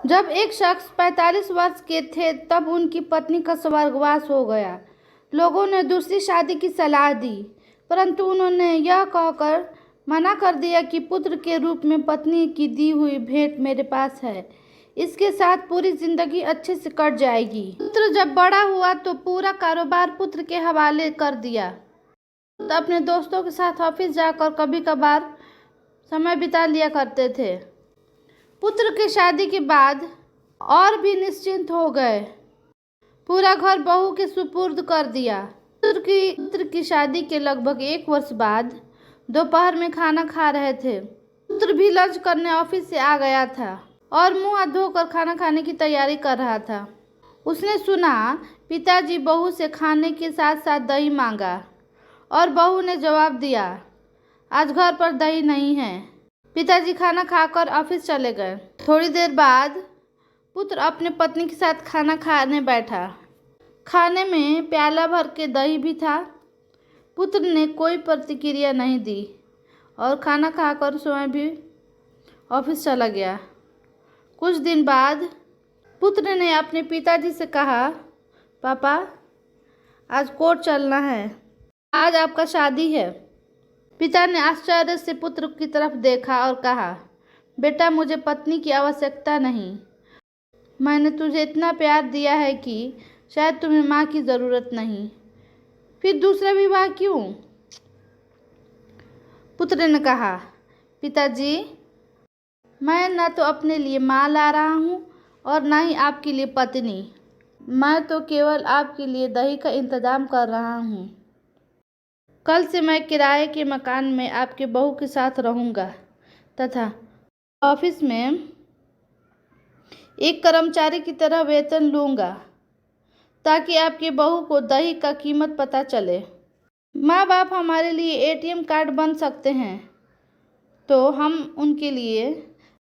जब एक शख्स 45 वर्ष के थे तब उनकी पत्नी का स्वर्गवास हो गया। लोगों ने दूसरी शादी की सलाह दी, परंतु उन्होंने यह कहकर मना कर दिया कि पुत्र के रूप में पत्नी की दी हुई भेंट मेरे पास है, इसके साथ पूरी जिंदगी अच्छे से कट जाएगी। पुत्र जब बड़ा हुआ तो पूरा कारोबार पुत्र के हवाले कर दिया। तो अपने दोस्तों के साथ ऑफिस जाकर कभी कभार समय बिता लिया करते थे। पुत्र की शादी के बाद और भी निश्चिंत हो गए। पूरा घर बहू के सुपुर्द कर दिया। पुत्र की शादी के लगभग 1 वर्ष बाद दोपहर में खाना खा रहे थे। पुत्र भी लंच करने ऑफिस से आ गया था और मुंह हाथ धोकर खाना खाने की तैयारी कर रहा था। उसने सुना पिताजी बहू से खाने के साथ साथ दही मांगा और बहू ने जवाब दिया, आज घर पर दही नहीं है। पिताजी खाना खाकर ऑफिस चले गए। थोड़ी देर बाद पुत्र अपने पत्नी के साथ खाना खाने बैठा। खाने में प्याला भर के दही भी था। पुत्र ने कोई प्रतिक्रिया नहीं दी और खाना खाकर स्वयं भी ऑफिस चला गया। कुछ दिन बाद पुत्र ने अपने पिताजी से कहा, पापा आज कोर्ट चलना है, आज आपका शादी है। पिता ने आश्चर्य से पुत्र की तरफ देखा और कहा, बेटा मुझे पत्नी की आवश्यकता नहीं, मैंने तुझे इतना प्यार दिया है कि शायद तुम्हें माँ की ज़रूरत नहीं, फिर दूसरा विवाह क्यों? पुत्र ने कहा, पिताजी मैं न तो अपने लिए माँ ला रहा हूँ और न ही आपके लिए पत्नी, मैं तो केवल आपके लिए दही का इंतज़ाम कर रहा हूँ। कल से मैं किराए के मकान में आपके बहू के साथ रहूँगा तथा ऑफिस में एक कर्मचारी की तरह वेतन लूँगा ताकि आपके बहू को दही का कीमत पता चले। माँ बाप हमारे लिए एटीएम कार्ड बन सकते हैं तो हम उनके लिए